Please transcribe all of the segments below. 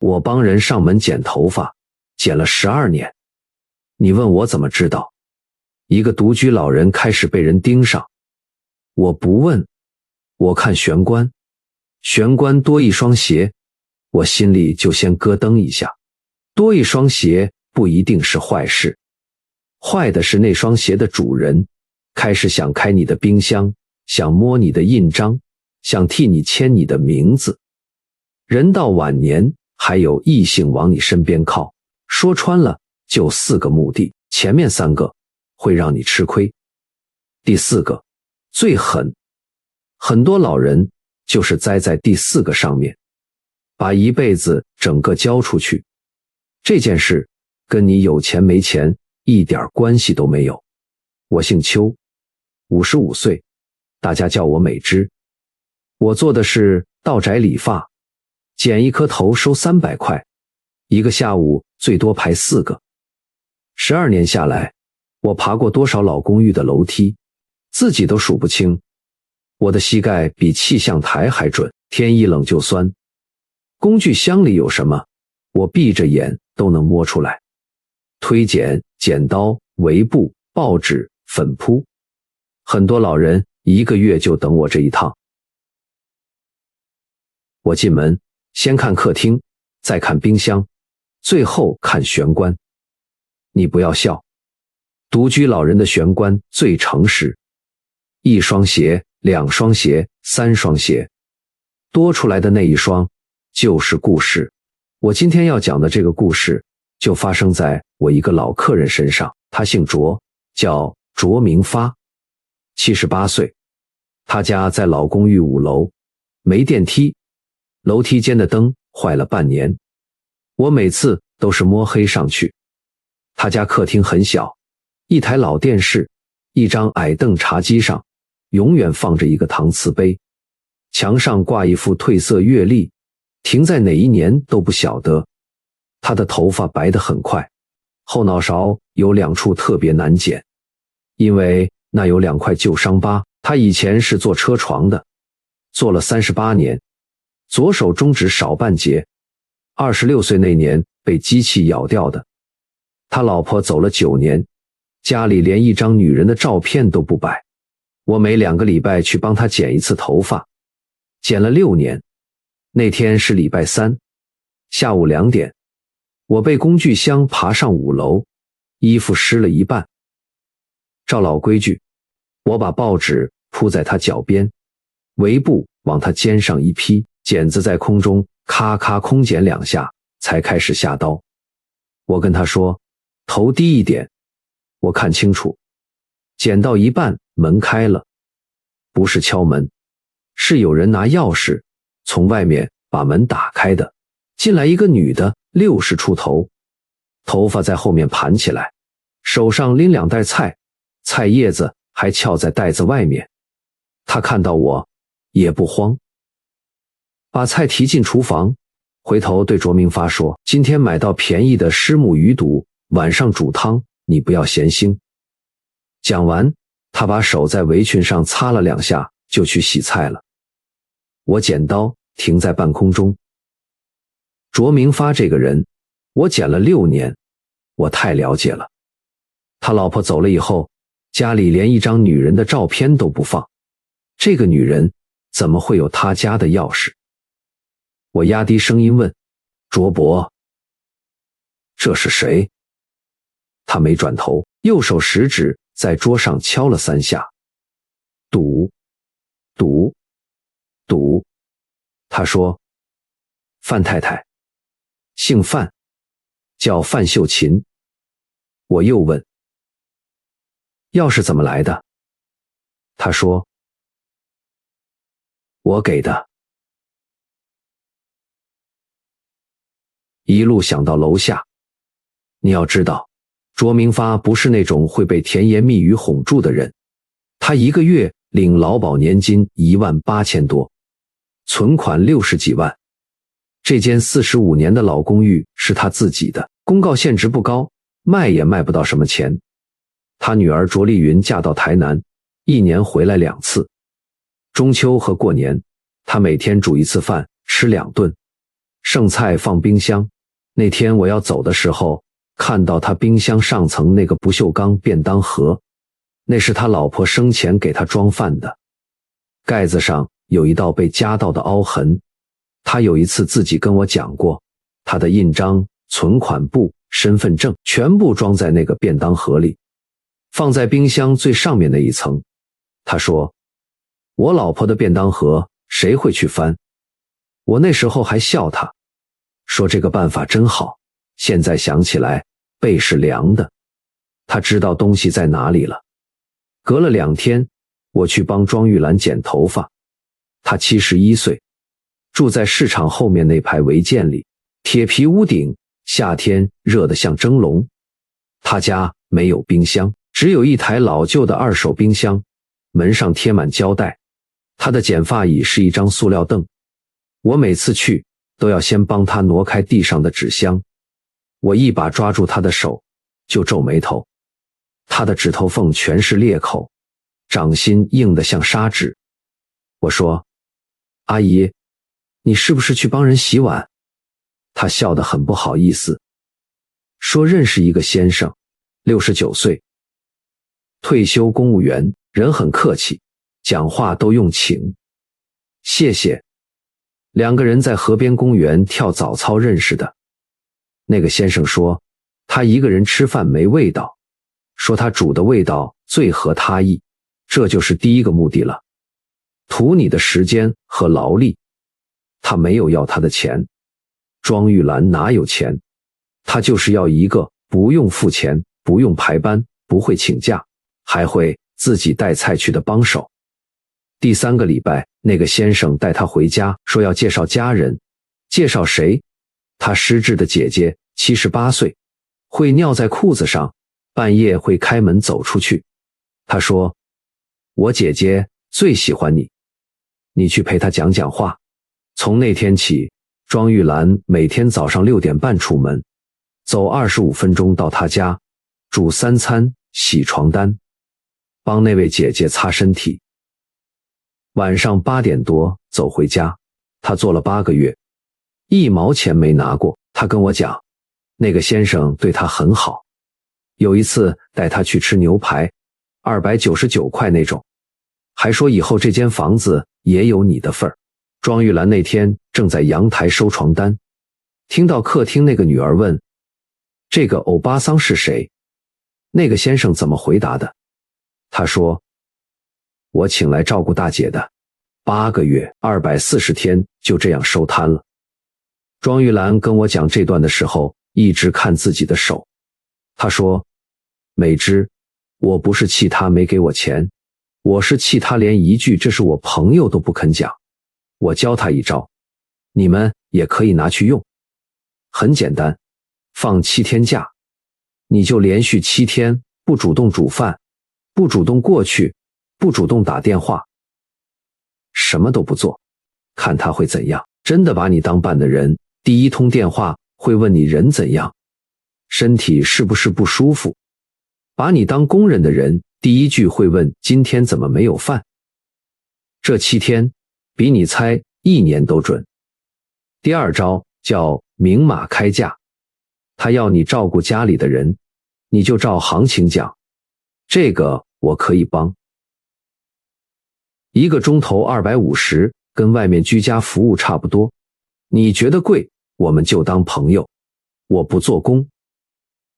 我帮人上门剪头发，剪了12年。你问我怎么知道？一个独居老人开始被人盯上。我不问，我看玄关，玄关多一双鞋，我心里就先咯噔一下。多一双鞋不一定是坏事，坏的是那双鞋的主人开始想开你的冰箱，想摸你的印章，想替你签你的名字。人到晚年还有异性往你身边靠，说穿了就4个目的，前面3个会让你吃亏，第4个最狠。很多老人就是栽在第4个上面，把一辈子整个交出去。这件事跟你有钱没钱一点关系都没有。我姓邱，55岁，大家叫我美芝。我做的是到宅理发，剪一颗头收300块，一个下午最多排4个。12年下来，我爬过多少老公寓的楼梯，自己都数不清。我的膝盖比气象台还准，天一冷就酸。工具箱里有什么，我闭着眼都能摸出来。推剪、剪刀、围布、报纸、粉扑，很多老人1个月就等我这一趟。我进门，先看客厅，再看冰箱，最后看玄关。你不要笑，独居老人的玄关最诚实。1双鞋、2双鞋、3双鞋，多出来的那1双就是故事。我今天要讲的这个故事就发生在我一个老客人身上，他姓卓，叫卓明发，78岁。他家在老公寓5楼，没电梯，楼梯间的灯坏了半年，我每次都是摸黑上去。他家客厅很小，一台老电视，一张矮凳，茶几上永远放着一个搪瓷杯，墙上挂一幅褪色月历，停在哪一年都不晓得。他的头发白得很快，后脑勺有2处特别难剪，因为那有2块旧伤疤。他以前是做车床的，做了38年，左手中指少半截，26岁那年被机器咬掉的。他老婆走了9年，家里连一张女人的照片都不摆。我每2个礼拜去帮他剪一次头发，剪了6年。那天是礼拜3，下午2点，我被工具箱爬上5楼，衣服湿了一半。照老规矩，我把报纸铺在他脚边，围布往他肩上一披，剪子在空中咔咔空剪2下，才开始下刀。我跟他说，头低一点。我看清楚，剪到一半，门开了，不是敲门，是有人拿钥匙从外面把门打开的。进来一个女的，60出头，头发在后面盘起来，手上拎2袋菜，菜叶子还翘在袋子外面。她看到我也不慌，把菜提进厨房，回头对卓明发说，今天买到便宜的虱目鱼肚，晚上煮汤，你不要嫌腥。讲完，他把手在围裙上擦了2下，就去洗菜了。我剪刀停在半空中。卓明发这个人，我剪了6年，我太了解了。他老婆走了以后，家里连一张女人的照片都不放。这个女人怎么会有他家的钥匙？我压低声音问，卓伯，这是谁？他没转头，右手食指在桌上敲了3下。赌，赌，赌。他说，范太太，姓范，叫范秀琴。我又问，钥匙怎么来的？他说，我给的。一路想到楼下。你要知道，卓明发不是那种会被甜言蜜语哄住的人，他1个月领劳保年金18000多，存款60几万。这间45年的老公寓是他自己的，公告限值不高，卖也卖不到什么钱。他女儿卓丽云嫁到台南，1年回来2次，中秋和过年，他每天煮1次饭，吃2顿。剩菜放冰箱。那天我要走的时候，看到他冰箱上层那个不锈钢便当盒，那是他老婆生前给他装饭的，盖子上有一道被夹到的凹痕。他有一次自己跟我讲过，他的印章、存款簿、身份证全部装在那个便当盒里，放在冰箱最上面那一层。他说，我老婆的便当盒谁会去翻？我那时候还笑他，说这个办法真好，现在想起来背是凉的。他知道东西在哪里了。隔了2天，我去帮庄玉兰剪头发，她71岁，住在市场后面那排违建里，铁皮屋顶，夏天热得像蒸笼。她家没有冰箱，只有一台老旧的2手冰箱，门上贴满胶带。她的剪发椅是一张塑料凳，我每次去都要先帮她挪开地上的纸箱。我一把抓住她的手，就皱眉头。她的指头缝全是裂口，掌心硬得像砂纸。我说，阿姨，你是不是去帮人洗碗？她笑得很不好意思，说认识一个先生，69岁，退休公务员，人很客气，讲话都用请。谢谢。2个人在河边公园跳早操认识的。那个先生说，他一个人吃饭没味道，说他煮的味道最合他意，这就是第一个目的了，图你的时间和劳力。他没有要他的钱，庄玉兰哪有钱？他就是要一个不用付钱、不用排班、不会请假，还会自己带菜去的帮手。第3个礼拜，那个先生带他回家，说要介绍家人。介绍谁？他失智的姐姐，78岁，会尿在裤子上，半夜会开门走出去。他说，我姐姐最喜欢你，你去陪她讲讲话。从那天起，庄玉兰每天早上6点半出门，走25分钟到她家，煮3餐，洗床单，帮那位姐姐擦身体。晚上8点多走回家，她做了8个月，1毛钱没拿过。她跟我讲，那个先生对她很好，有一次带她去吃牛排，299块那种，还说以后这间房子也有你的份儿。庄玉兰那天正在阳台收床单，听到客厅那个女儿问，这个欧巴桑是谁？那个先生怎么回答的？他说，我请来照顾大姐的，8个月240天就这样收摊了。庄玉兰跟我讲这段的时候，一直看自己的手。她说，美芝，我不是气他没给我钱，我是气他连一句这是我朋友都不肯讲。我教他一招，你们也可以拿去用。很简单，放7天假，你就连续7天不主动煮饭，不主动过去，不主动打电话，什么都不做，看他会怎样。真的把你当伴的人，第一通电话会问你人怎样，身体是不是不舒服。把你当工人的人，第一句会问今天怎么没有饭。这7天比你猜1年都准。第2招叫明码开价，他要你照顾家里的人，你就照行情讲，这个我可以帮。1个钟头250，跟外面居家服务差不多。你觉得贵，我们就当朋友，我不做工。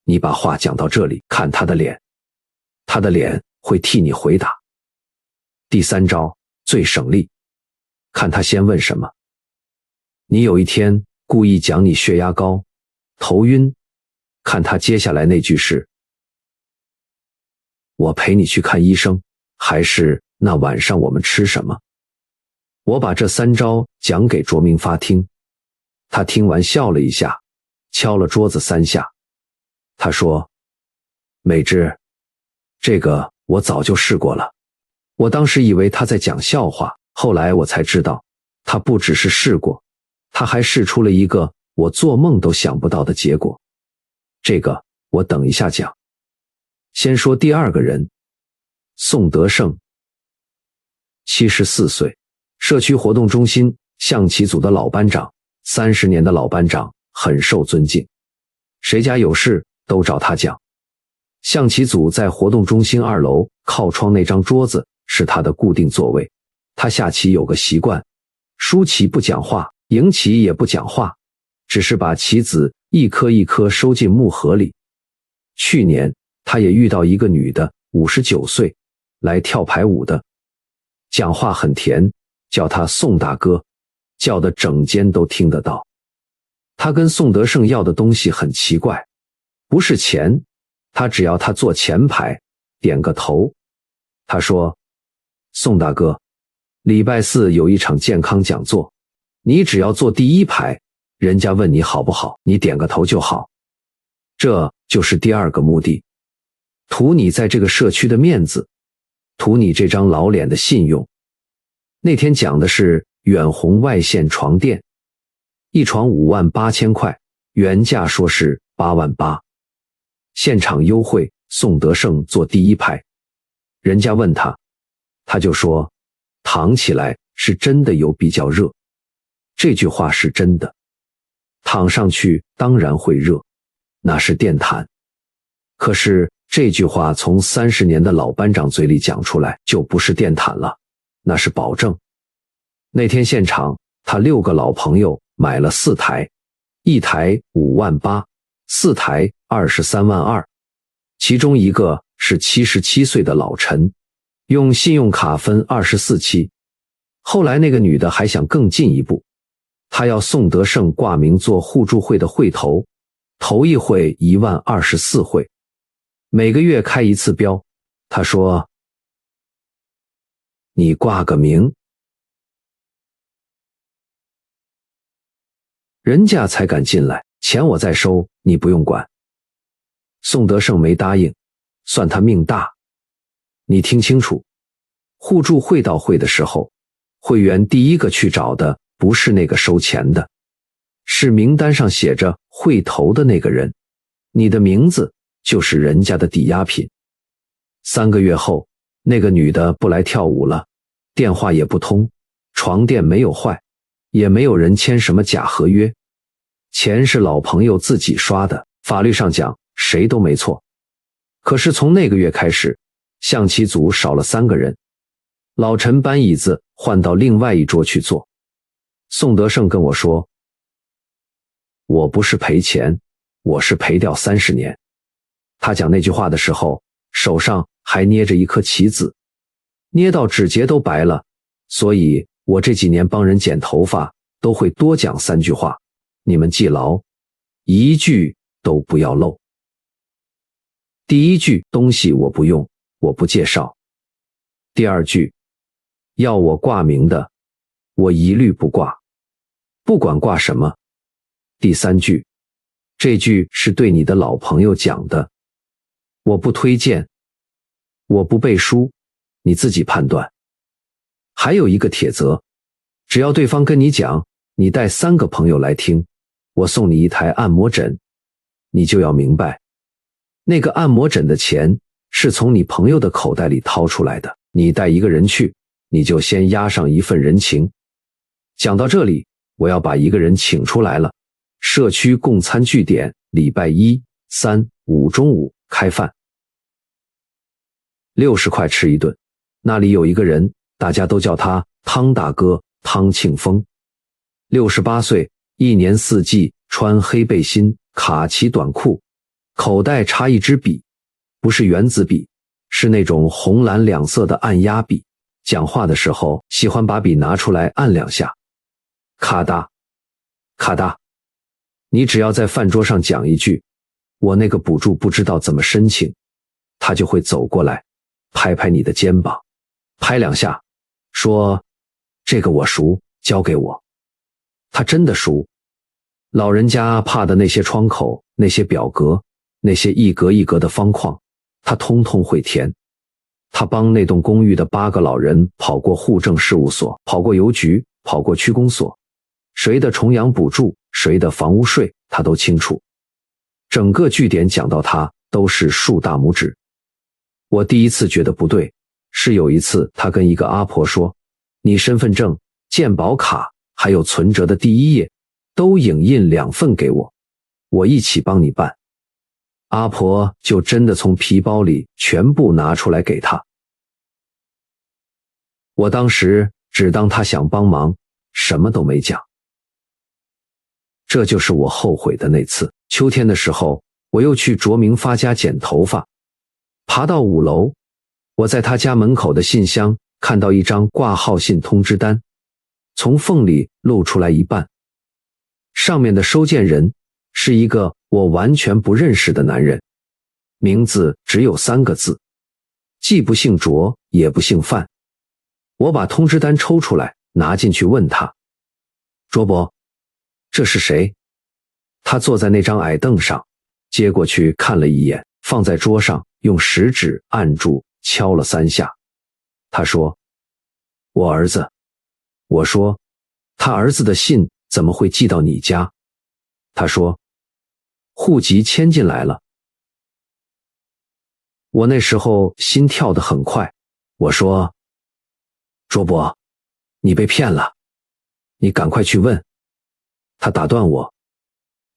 你把话讲到这里，看他的脸，他的脸会替你回答。第3招最省力，看他先问什么。你有一天故意讲你血压高、头晕，看他接下来那句是，我陪你去看医生，还是那晚上我们吃什么？我把这3招讲给卓明发听，他听完笑了一下，敲了桌子3下。他说，美芝，这个我早就试过了。我当时以为他在讲笑话，后来我才知道，他不只是试过，他还试出了一个我做梦都想不到的结果。这个我等一下讲。先说第2个人，宋德胜，74岁，社区活动中心象棋组的老班长， 30年的老班长，很受尊敬，谁家有事都找他讲。象棋组在活动中心2楼靠窗那张桌子是他的固定座位。他下棋有个习惯，输棋不讲话，赢棋也不讲话，只是把棋子一颗一颗收进木盒里。去年他也遇到一个女的，59岁，来跳排舞的，讲话很甜，叫他宋大哥，叫的整间都听得到。他跟宋德胜要的东西很奇怪，不是钱，他只要他坐前排，点个头。他说，宋大哥，礼拜4有一场健康讲座，你只要坐第1排，人家问你好不好，你点个头就好。这就是第2个目的，图你在这个社区的面子，图你这张老脸的信用。那天讲的是远红外线床垫，一床58000块，原价说是8万8，现场优惠，宋德胜坐第1排。人家问他，他就说，躺起来是真的有比较热，这句话是真的，躺上去当然会热，那是电毯。可是这句话从30年的老班长嘴里讲出来，就不是电毯了，那是保证。那天现场，他6个老朋友买了4台，1台5万8，4台23万2，其中一个是77岁的老陈，用信用卡分24期。后来那个女的还想更进一步，她要宋德胜挂名做互助会的会头，头一会1万24会，每个月开1次标。她说，你挂个名，人家才敢进来，钱我再收，你不用管。宋德胜没答应，算他命大。你听清楚，互助会到会的时候，会员第一个去找的不是那个收钱的，是名单上写着会头的那个人，你的名字就是人家的抵押品。3个月后，那个女的不来跳舞了，电话也不通，床垫没有坏，也没有人签什么假合约，钱是老朋友自己刷的，法律上讲谁都没错。可是从那个月开始，象棋组少了3个人，老陈搬椅子换到另外一桌去坐。宋德胜跟我说，我不是赔钱，我是赔掉30年。他讲那句话的时候，手上还捏着一颗棋子，捏到指节都白了，所以我这几年帮人剪头发都会多讲3句话，你们记牢，一句都不要漏。第1句，东西我不用，我不介绍。第2句，要我挂名的，我一律不挂，不管挂什么。第3句，这句是对你的老朋友讲的，我不推荐，我不背书，你自己判断。还有一个铁则，只要对方跟你讲，你带3个朋友来听，我送你1台按摩枕，你就要明白，那个按摩枕的钱是从你朋友的口袋里掏出来的，你带1个人去，你就先押上一份人情。讲到这里，我要把1个人请出来了，社区共餐据点礼拜1、3、5中午开饭，60块吃一顿。那里有一个人，大家都叫他汤大哥，汤庆峰，68岁，一年4季穿黑背心、卡其短裤，口袋插一支笔，不是原子笔，是那种红蓝2色的按压笔。讲话的时候喜欢把笔拿出来按2下，咔嗒咔嗒。你只要在饭桌上讲一句，我那个补助不知道怎么申请，他就会走过来拍拍你的肩膀，拍2下，说这个我熟，交给我。他真的熟。老人家怕的那些窗口，那些表格，那些一格一格的方框，他通通会填。他帮那栋公寓的8个老人跑过户政事务所，跑过邮局，跑过区公所，谁的重阳补助，谁的房屋税，他都清楚。整个据点讲到他都是竖大拇指。我第一次觉得不对，是有一次他跟一个阿婆说，你身份证、健保卡还有存折的第1页都影印2份给我，我一起帮你办。阿婆就真的从皮包里全部拿出来给他。我当时只当他想帮忙，什么都没讲。这就是我后悔的那次。秋天的时候，我又去卓明发家剪头发，爬到5楼，我在他家门口的信箱看到一张挂号信通知单，从缝里露出来一半，上面的收件人是一个我完全不认识的男人，名字只有3个字，既不姓卓也不姓范。我把通知单抽出来拿进去问他，卓伯，这是谁？他坐在那张矮凳上，接过去看了一眼，放在桌上，用食指按住，敲了3下。他说，我儿子。我说，他儿子的信怎么会寄到你家？他说，户籍迁进来了。我那时候心跳得很快，我说，卓伯，你被骗了，你赶快去问。他打断我，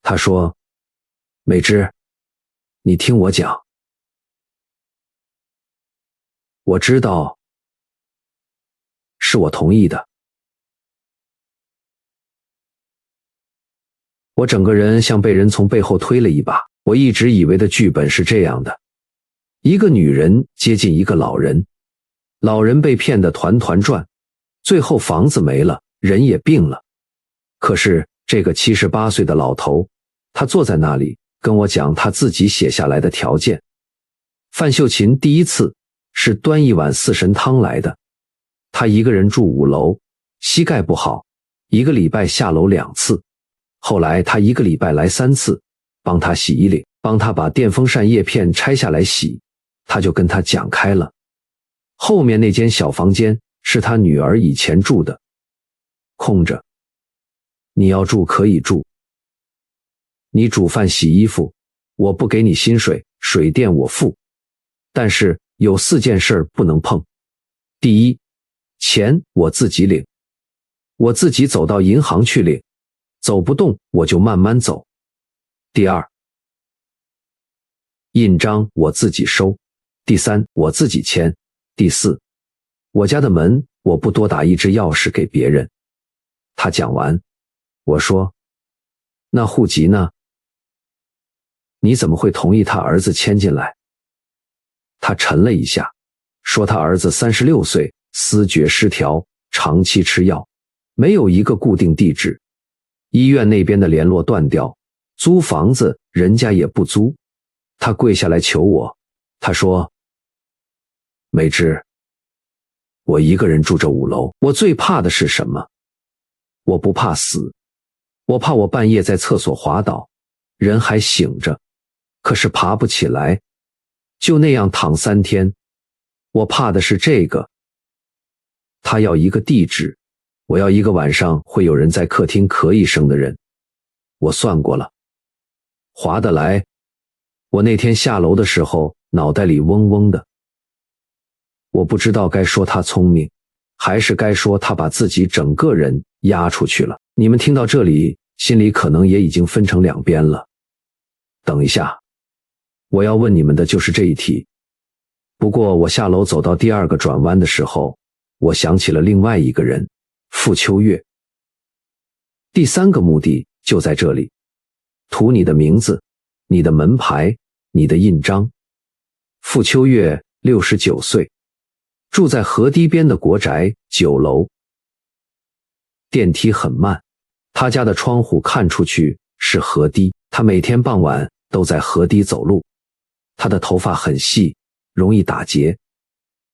他说，美芝，你听我讲。我知道，是我同意的。我整个人像被人从背后推了一把。我一直以为的剧本是这样的：一个女人接近一个老人，老人被骗得团团转，最后房子没了，人也病了。可是这个78岁的老头，他坐在那里跟我讲他自己写下来的条件。范秀琴第一次是端一碗4神汤来的，他一个人住5楼，膝盖不好，1个礼拜下楼2次。后来他1个礼拜来3次，帮他洗衣领，帮他把电风扇叶片拆下来洗。他就跟他讲开了。后面那间小房间是他女儿以前住的，空着，你要住可以住。你煮饭洗衣服，我不给你薪水，水电我付。但是有4件事不能碰。第一，钱我自己领，我自己走到银行去领，走不动我就慢慢走。第二，印章我自己收。第三，我自己签。第四，我家的门我不多打1只钥匙给别人。他讲完，我说，那户籍呢？你怎么会同意他儿子迁进来？他沉了一下，说他儿子36岁，思觉失调，长期吃药，没有一个固定地址，医院那边的联络断掉，租房子人家也不租。他跪下来求我，他说，美芝，我一个人住这5楼，我最怕的是什么？我不怕死，我怕我半夜在厕所滑倒，人还醒着，可是爬不起来，就那样躺3天。我怕的是这个。他要一个地址，我要一个晚上会有人在客厅咳一声的人。我算过了，划得来。我那天下楼的时候，脑袋里嗡嗡的。我不知道该说他聪明，还是该说他把自己整个人压出去了。你们听到这里，心里可能也已经分成2边了。等一下，我要问你们的就是这一题。不过我下楼走到第2个转弯的时候，我想起了另外一个人，傅秋月。第3个目的就在这里，涂你的名字，你的门牌，你的印章。傅秋月69岁，住在河堤边的国宅9楼。电梯很慢，他家的窗户看出去是河堤，他每天傍晚都在河堤走路。他的头发很细，容易打结。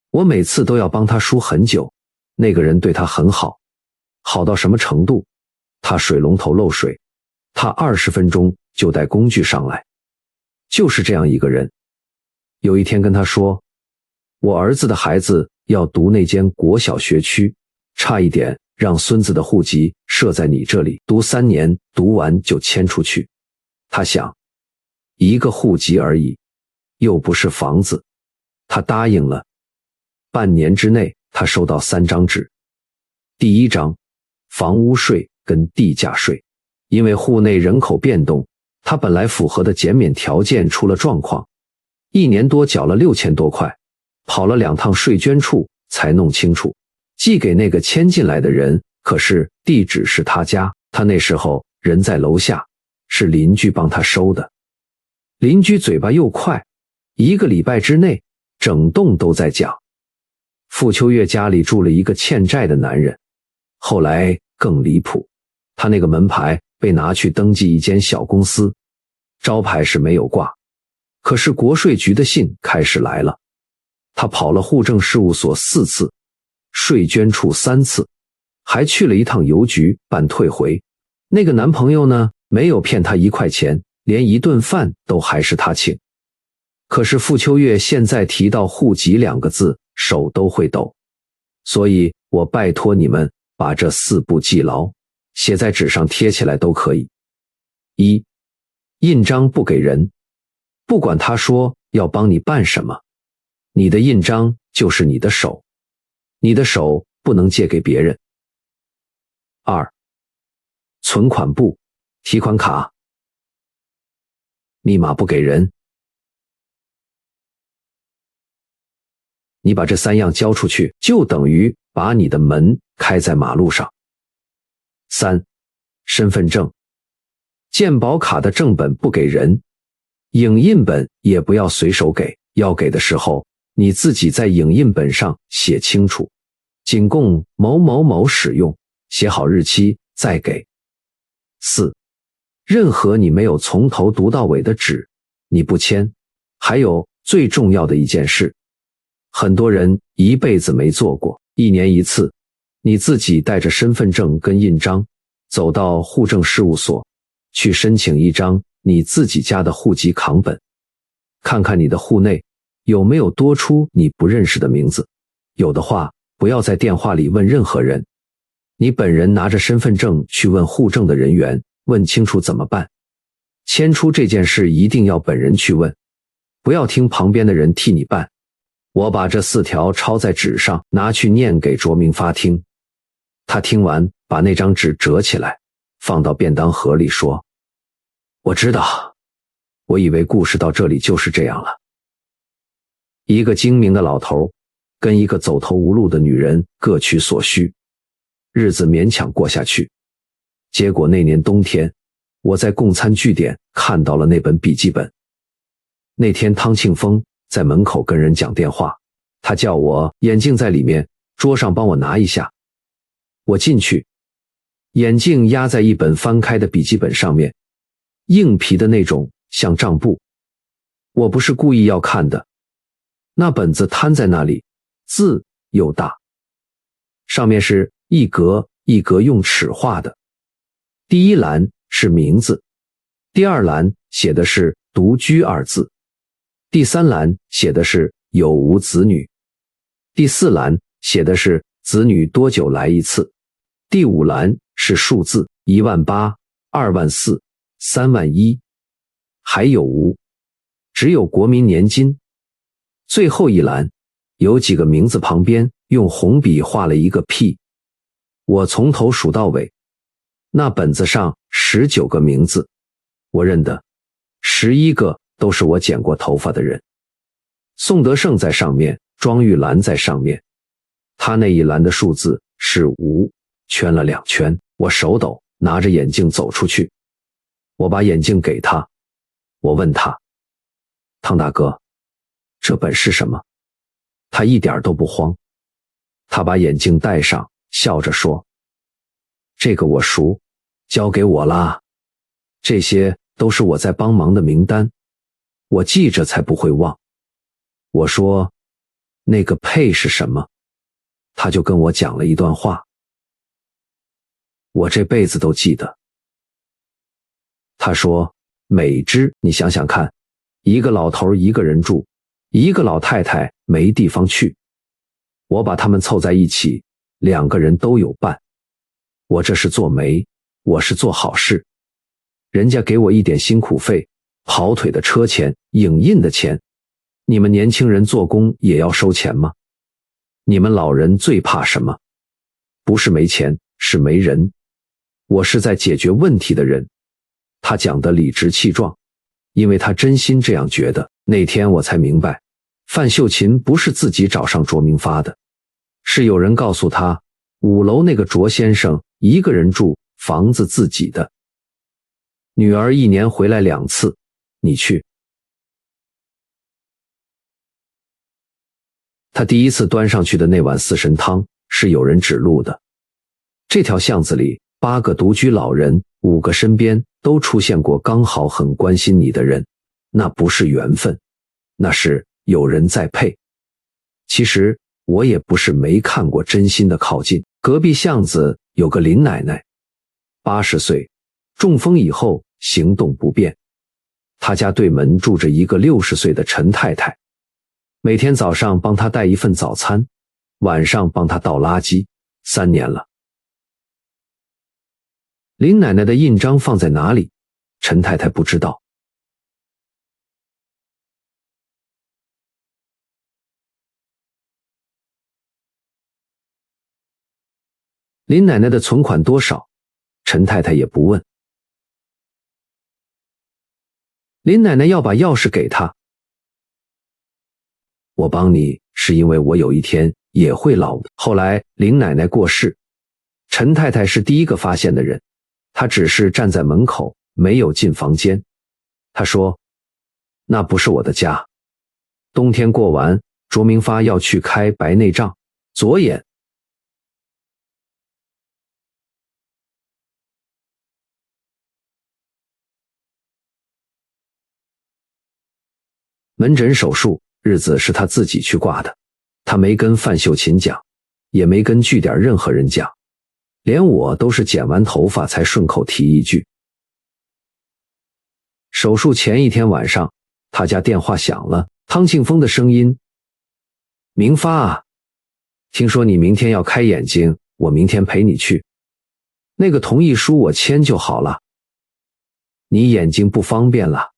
我每次都要帮他梳很久，那个人对他很好，好到什么程度？他水龙头漏水，他20分钟就带工具上来。就是这样一个人。有一天跟他说，我儿子的孩子要读那间国小学区，差一点让孙子的户籍设在你这里，读3年，读完就迁出去。他想，一个户籍而已，又不是房子。他答应了。半年之内，他收到3张纸。第1张，房屋税跟地价税，因为户内人口变动，他本来符合的减免条件出了状况，1年多缴了6000多块，跑了2趟税捐处才弄清楚，寄给那个迁进来的人，可是地址是他家，他那时候人在楼下，是邻居帮他收的。邻居嘴巴又快，1个礼拜之内整栋都在讲。傅秋月家里住了一个欠债的男人，后来更离谱，他那个门牌被拿去登记一间小公司，招牌是没有挂，可是国税局的信开始来了。他跑了户政事务所4次，税捐处3次，还去了一趟邮局办退回。那个男朋友呢，没有骗他1块钱，连一顿饭都还是他请。可是傅秋月现在提到户籍2个字，手都会抖。所以我拜托你们把这4步记牢，写在纸上贴起来都可以。1. 印章不给人，不管他说要帮你办什么，你的印章就是你的手，你的手不能借给别人。2. 存款簿、提款卡、密码不给人，你把这3样交出去，就等于把你的门开在马路上。3. 身份证、健保卡的正本不给人，影印本也不要随手给，要给的时候你自己在影印本上写清楚，仅供某某某使用，写好日期再给。4. 任何你没有从头读到尾的纸，你不签。还有最重要的一件事，很多人一辈子没做过，1年1次，你自己带着身份证跟印章，走到户政事务所去申请一张你自己家的户籍扛本，看看你的户内有没有多出你不认识的名字，有的话不要在电话里问任何人，你本人拿着身份证去问户政的人员，问清楚怎么办。迁出这件事一定要本人去问，不要听旁边的人替你办。我把这4条抄在纸上，拿去念给卓明发听。他听完，把那张纸折起来，放到便当盒里，说：我知道，我以为故事到这里就是这样了。一个精明的老头跟一个走投无路的女人各取所需，日子勉强过下去。结果那年冬天，我在供餐据点看到了那本笔记本。那天汤庆峰在门口跟人讲电话，他叫我眼镜在里面，桌上帮我拿一下。我进去，眼镜压在一本翻开的笔记本上面，硬皮的那种，像账簿。我不是故意要看的，那本子摊在那里，字又大，上面是一格一格用尺画的。第一栏是名字，第2栏写的是独居2字，第3栏写的是有无子女，第4栏写的是子女多久来一次，第5栏是数字18000、24000、31000，还有无，只有国民年金。最后一栏有几个名字旁边用红笔画了一个屁。我从头数到尾，那本子上19个名字，我认得11个都是我剪过头发的人。宋德胜在上面，庄玉兰在上面，他那一栏的数字是无，圈了2圈。我手抖，拿着眼镜走出去。我把眼镜给他，我问他：汤大哥，这本是什么？他一点都不慌，他把眼镜戴上，笑着说：这个我熟，交给我啦。这些都是我在帮忙的名单，我记着才不会忘。我说：那个配是什么？他就跟我讲了一段话，我这辈子都记得。他说：美芝，你想想看，一个老头一个人住，一个老太太没地方去，我把他们凑在一起，2个人都有伴。我这是做媒，我是做好事，人家给我一点辛苦费，跑腿的车钱，影印的钱，你们年轻人做工也要收钱吗？你们老人最怕什么？不是没钱，是没人。我是在解决问题的人。他讲得理直气壮，因为他真心这样觉得。那天我才明白，范秀琴不是自己找上卓明发的，是有人告诉他5楼那个卓先生一个人住，房子自己的。女儿1年回来2次，你去。他第一次端上去的那碗四神汤是有人指路的。这条巷子里8个独居老人，5个身边都出现过刚好很关心你的人，那不是缘分，那是有人在配。其实我也不是没看过真心的靠近。隔壁巷子有个林奶奶，80岁，中风以后行动不便。她家对门住着一个60岁的陈太太，每天早上帮她带一份早餐，晚上帮她倒垃圾，3年了。林奶奶的印章放在哪里？陈太太不知道。林奶奶的存款多少？陈太太也不问。林奶奶要把钥匙给她。我帮你是因为我有一天也会老的。后来林奶奶过世，陈太太是第一个发现的人，她只是站在门口，没有进房间。她说，那不是我的家。冬天过完，卓明发要去开白内障，左眼。门诊手术日子是他自己去挂的，他没跟范秀琴讲，也没跟据点任何人讲，连我都是剪完头发才顺口提一句。手术前一天晚上，他家电话响了，汤庆峰的声音：明发啊，听说你明天要开眼睛，我明天陪你去。那个同意书我签就好了。你眼睛不方便了。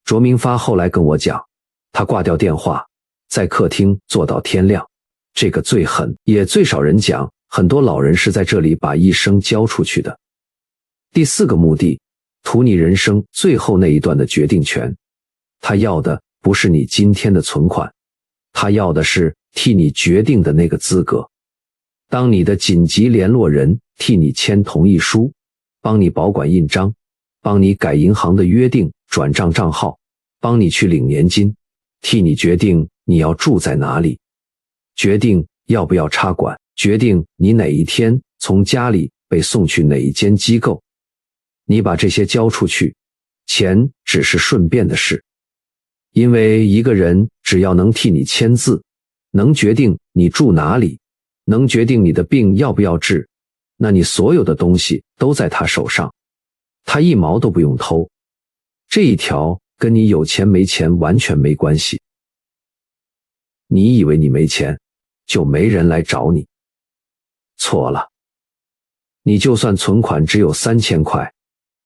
卓明发后来跟我讲，他挂掉电话，在客厅坐到天亮。这个最狠，也最少人讲，很多老人是在这里把一生交出去的。第4个目的，图你人生最后那一段的决定权。他要的不是你今天的存款，他要的是替你决定的那个资格。当你的紧急联络人，替你签同意书，帮你保管印章，帮你改银行的约定转账账号，帮你去领年金，替你决定你要住在哪里，决定要不要插管，决定你哪一天从家里被送去哪一间机构。你把这些交出去，钱只是顺便的事。因为一个人只要能替你签字，能决定你住哪里，能决定你的病要不要治，那你所有的东西都在他手上，他1毛都不用偷。这一条跟你有钱没钱完全没关系。你以为你没钱，就没人来找你。错了。你就算存款只有3000块，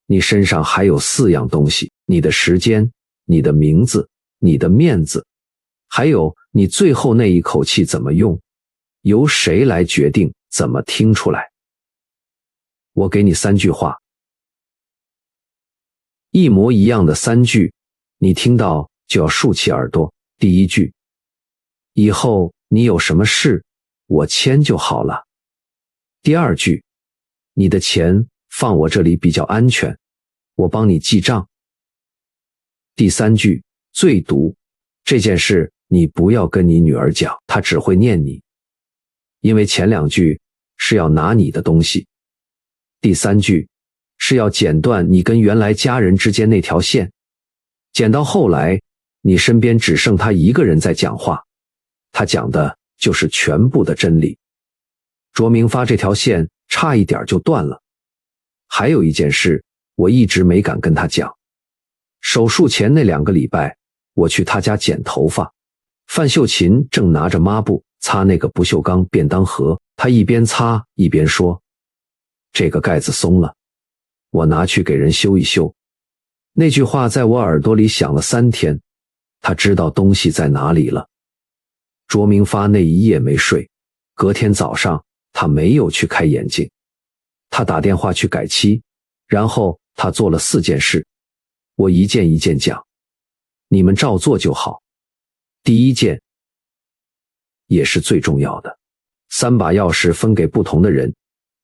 你身上还有4样东西，你的时间，你的名字，你的面子，还有你最后那一口气怎么用，由谁来决定怎么听出来。我给你3句话，一模一样的3句，你听到就要竖起耳朵。第1句，以后你有什么事，我签就好了。第2句，你的钱放我这里比较安全，我帮你记账。第3句，最毒，这件事你不要跟你女儿讲，她只会念你，因为前2句是要拿你的东西，第3句是要剪断你跟原来家人之间那条线，剪到后来，你身边只剩他一个人在讲话，他讲的就是全部的真理。卓明发这条线差一点就断了。还有一件事，我一直没敢跟他讲。手术前那2个礼拜，我去他家剪头发，范秀琴正拿着抹布擦那个不锈钢便当盒，他一边擦一边说，这个盖子松了，我拿去给人修一修。那句话在我耳朵里响了3天，他知道东西在哪里了。卓明发那一夜没睡，隔天早上他没有去开眼睛。他打电话去改期，然后他做了4件事，我一件一件讲，你们照做就好。第一件，也是最重要的，3把钥匙分给不同的人，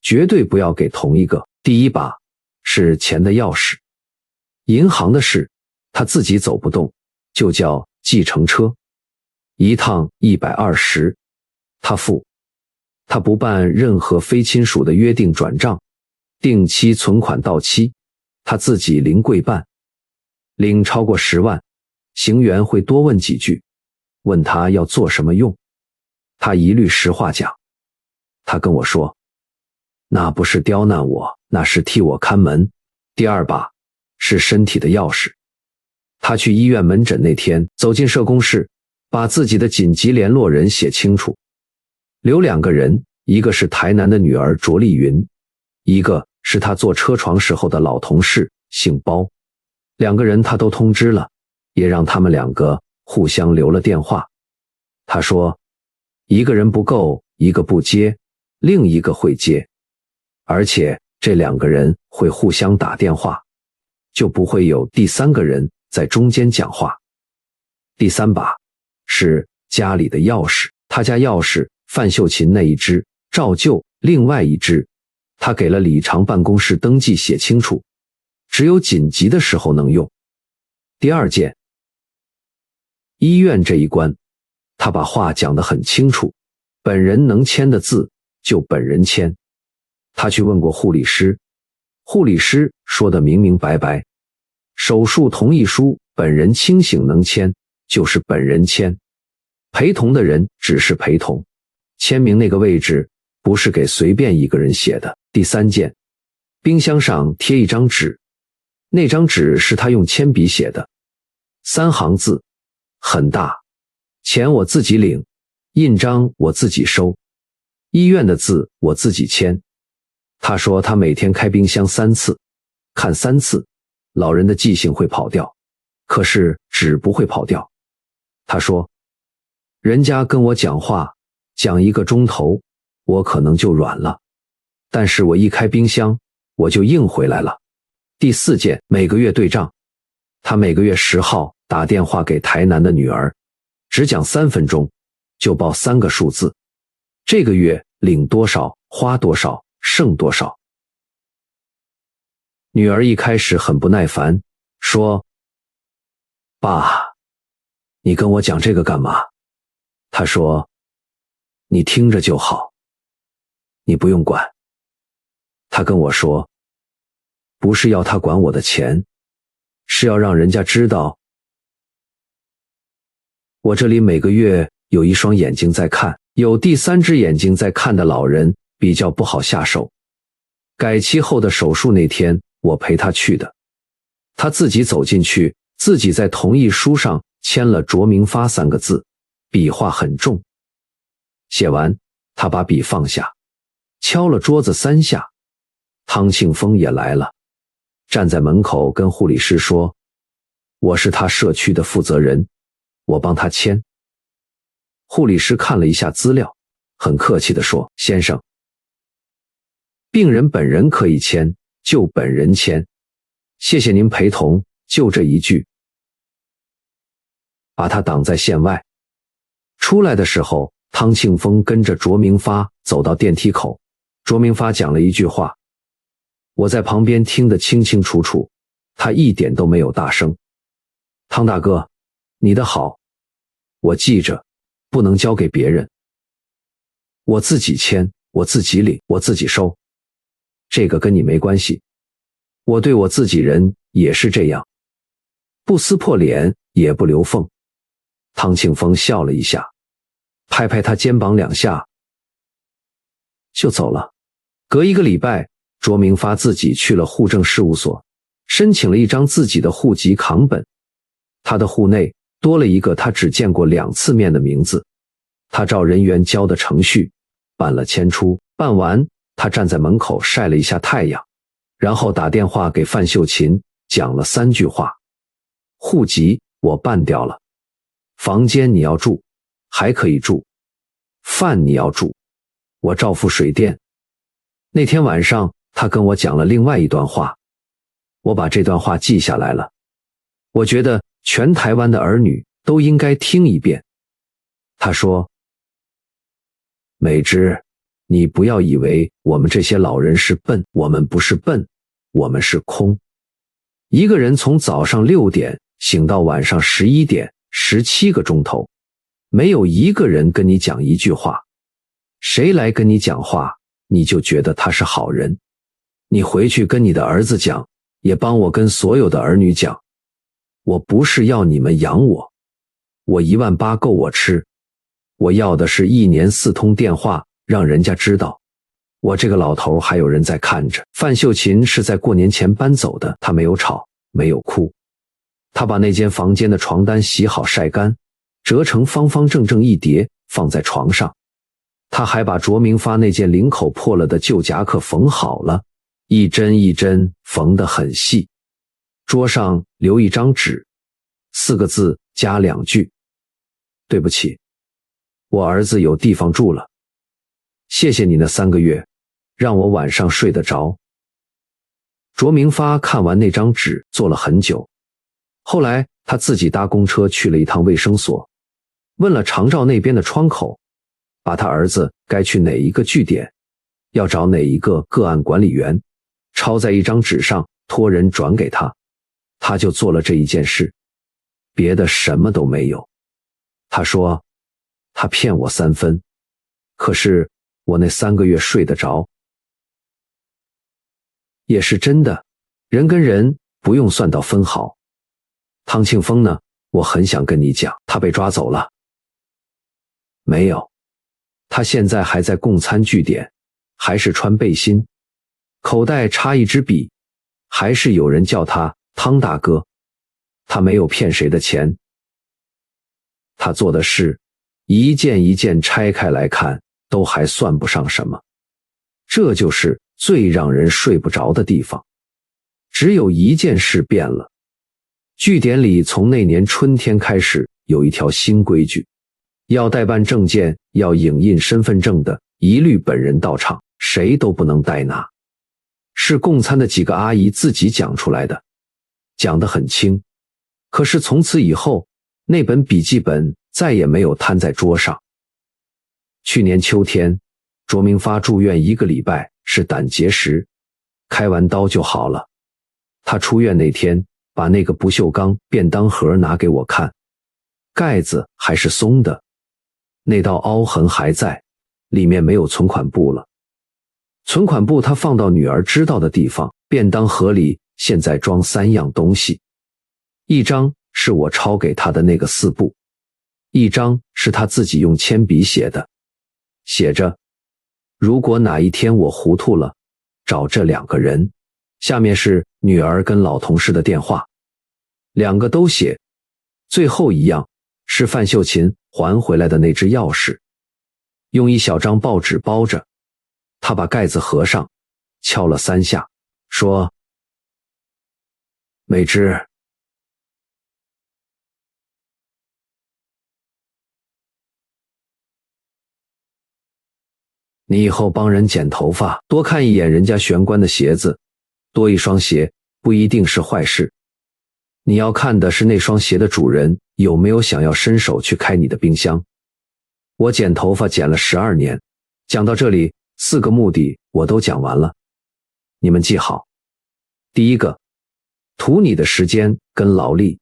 绝对不要给同一个。第1把是钱的钥匙，银行的事他自己走不动，就叫计程车，1趟120，他付。他不办任何非亲属的约定转账，定期存款到期，他自己临柜办。领超过10万，行员会多问几句，问他要做什么用，他一律实话讲。他跟我说，那不是刁难我，那是替我看门。第2把是身体的钥匙，他去医院门诊那天，走进社工室，把自己的紧急联络人写清楚，留2个人，一个是台南的女儿卓丽云，一个是他坐车床时候的老同事，姓包。2个人他都通知了，也让他们2个互相留了电话。他说，一个人不够，一个不接，另一个会接，而且这2个人会互相打电话，就不会有第3个人在中间讲话。第3把是家里的钥匙，他家钥匙范秀琴那一只，照旧另外一只，他给了李长办公室登记写清楚，只有紧急的时候能用。第2件，医院这一关，他把话讲得很清楚，本人能签的字就本人签。他去问过护理师，护理师说得明明白白，手术同意书本人清醒能签就是本人签，陪同的人只是陪同，签名那个位置不是给随便一个人写的。第3件，冰箱上贴一张纸，那张纸是他用铅笔写的，3行字，很大，钱我自己领，印章我自己收，医院的字我自己签。他说他每天开冰箱3次，看3次，老人的记性会跑掉，可是纸不会跑掉。他说，人家跟我讲话，讲1个钟头，我可能就软了，但是我一开冰箱，我就硬回来了。第4件，每个月对账，他每个月10号打电话给台南的女儿，只讲3分钟，就报3个数字，这个月领多少，花多少，剩多少。女儿一开始很不耐烦，说，爸，你跟我讲这个干嘛？他说，你听着就好，你不用管。他跟我说，不是要他管我的钱，是要让人家知道，我这里每个月有1双眼睛在看，有第3只眼睛在看的老人比较不好下手。改期后的手术那天，我陪他去的，他自己走进去，自己在同意书上签了卓明发3个字，笔画很重。写完，他把笔放下，敲了桌子3下。汤庆峰也来了，站在门口跟护理师说，我是他社区的负责人，我帮他签。护理师看了一下资料，很客气地说，先生，病人本人可以签，就本人签，谢谢您陪同，就这一句，把他挡在线外。出来的时候，汤庆峰跟着卓明发走到电梯口，卓明发讲了一句话，我在旁边听得清清楚楚，他一点都没有大声。汤大哥，你的好，我记着，不能交给别人，我自己签，我自己领，我自己收，这个跟你没关系，我对我自己人也是这样，不撕破脸，也不留缝。汤庆峰笑了一下，拍拍他肩膀2下，就走了。隔1个礼拜，卓明发自己去了户政事务所，申请了一张自己的户籍扛本。他的户内多了一个他只见过2次面的名字。他照人员交的程序办了迁出，办完，他站在门口晒了一下太阳，然后打电话给范秀琴，讲了3句话：户籍我办掉了，房间你要住，还可以住，饭你要住，我照付水电。那天晚上，他跟我讲了另外一段话，我把这段话记下来了。我觉得全台湾的儿女都应该听一遍。他说：美芝，你不要以为我们这些老人是笨，我们不是笨，我们是空。一个人从早上6点醒到晚上11点，17个钟头，没有一个人跟你讲一句话。谁来跟你讲话，你就觉得他是好人。你回去跟你的儿子讲，也帮我跟所有的儿女讲，我不是要你们养我，我18000够我吃，我要的是1年4通电话，让人家知道我这个老头还有人在看着。范秀琴是在过年前搬走的，她没有吵，没有哭。她把那间房间的床单洗好晒干，折成方方正正一叠，放在床上。她还把卓明发那件领口破了的旧夹克缝好了，一针一针缝得很细。桌上留一张纸，4个字加2句：对不起，我儿子有地方住了，谢谢你那3个月，让我晚上睡得着。卓明发看完那张纸坐了很久，后来他自己搭公车去了一趟卫生所，问了长照那边的窗口，把他儿子该去哪一个据点，要找哪一个个案管理员，抄在一张纸上，托人转给他。他就做了这一件事，别的什么都没有。他说他骗我3分，可是我那3个月睡得着。也是真的，人跟人不用算到分毫。汤庆峰呢，我很想跟你讲，他被抓走了。没有，他现在还在共餐据点，还是穿背心，口袋插一支笔，还是有人叫他汤大哥。他没有骗谁的钱，他做的事一件一件拆开来看，都还算不上什么。这就是最让人睡不着的地方。只有一件事变了，据点里从那年春天开始有一条新规矩，要代办证件，要影印身份证的，一律本人到场，谁都不能代拿。是共餐的几个阿姨自己讲出来的，讲得很轻。可是从此以后，那本笔记本再也没有摊在桌上。去年秋天，卓明发住院1个礼拜，是胆结石，开完刀就好了。他出院那天，把那个不锈钢便当盒拿给我看，盖子还是松的，那道凹痕还在，里面没有存款簿了。存款簿他放到女儿知道的地方，便当盒里现在装3样东西，一张是我抄给他的那个4部，一张是他自己用铅笔写的，写着如果哪一天我糊涂了，找这2个人，下面是女儿跟老同事的电话，2个都写。最后一样是范秀琴还回来的那只钥匙，用一小张报纸包着。他把盖子合上，敲了3下，说：美芝，你以后帮人剪头发，多看一眼人家玄关的鞋子，多一双鞋不一定是坏事。你要看的是那双鞋的主人有没有想要伸手去开你的冰箱。我剪头发剪了12年，讲到这里4个目的我都讲完了，你们记好。第一个，图你的时间跟劳力；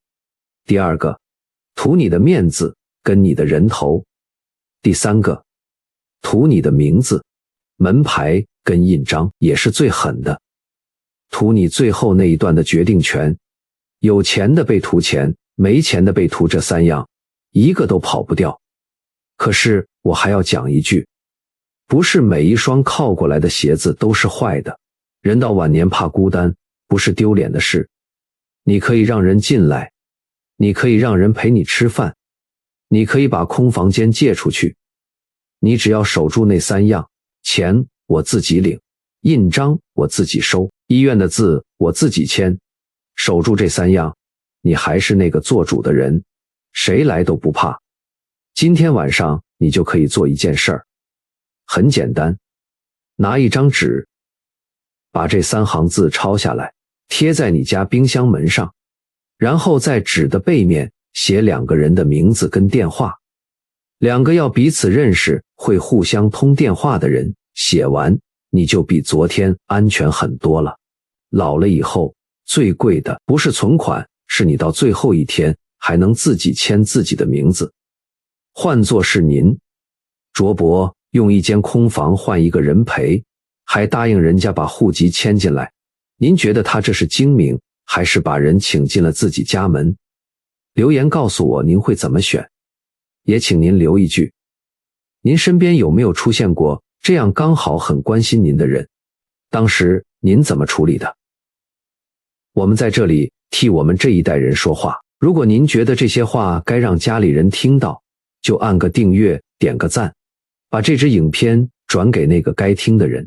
第二个，图你的面子跟你的人头；第三个，图你的名字、门牌跟印章，也是最狠的，图你最后那一段的决定权。有钱的被图钱，没钱的被图这3样，一个都跑不掉。可是我还要讲一句，不是每一双靠过来的鞋子都是坏的，人到晚年怕孤单，不是丢脸的事。你可以让人进来，你可以让人陪你吃饭，你可以把空房间借出去，你只要守住那3样，钱我自己领，印章我自己收，医院的字我自己签，守住这3样，你还是那个做主的人，谁来都不怕。今天晚上你就可以做一件事儿，很简单，拿一张纸，把这3行字抄下来，贴在你家冰箱门上，然后在纸的背面写2个人的名字跟电话，2个要彼此认识、会互相通电话的人，写完你就比昨天安全很多了。老了以后，最贵的不是存款，是你到最后一天还能自己签自己的名字。换作是您，卓博用1间空房换1个人陪，还答应人家把户籍迁进来，您觉得他这是精明，还是把人请进了自己家门？留言告诉我您会怎么选，也请您留一句，您身边有没有出现过这样刚好很关心您的人？当时您怎么处理的？我们在这里替我们这一代人说话，如果您觉得这些话该让家里人听到，就按个订阅，点个赞，把这支影片转给那个该听的人。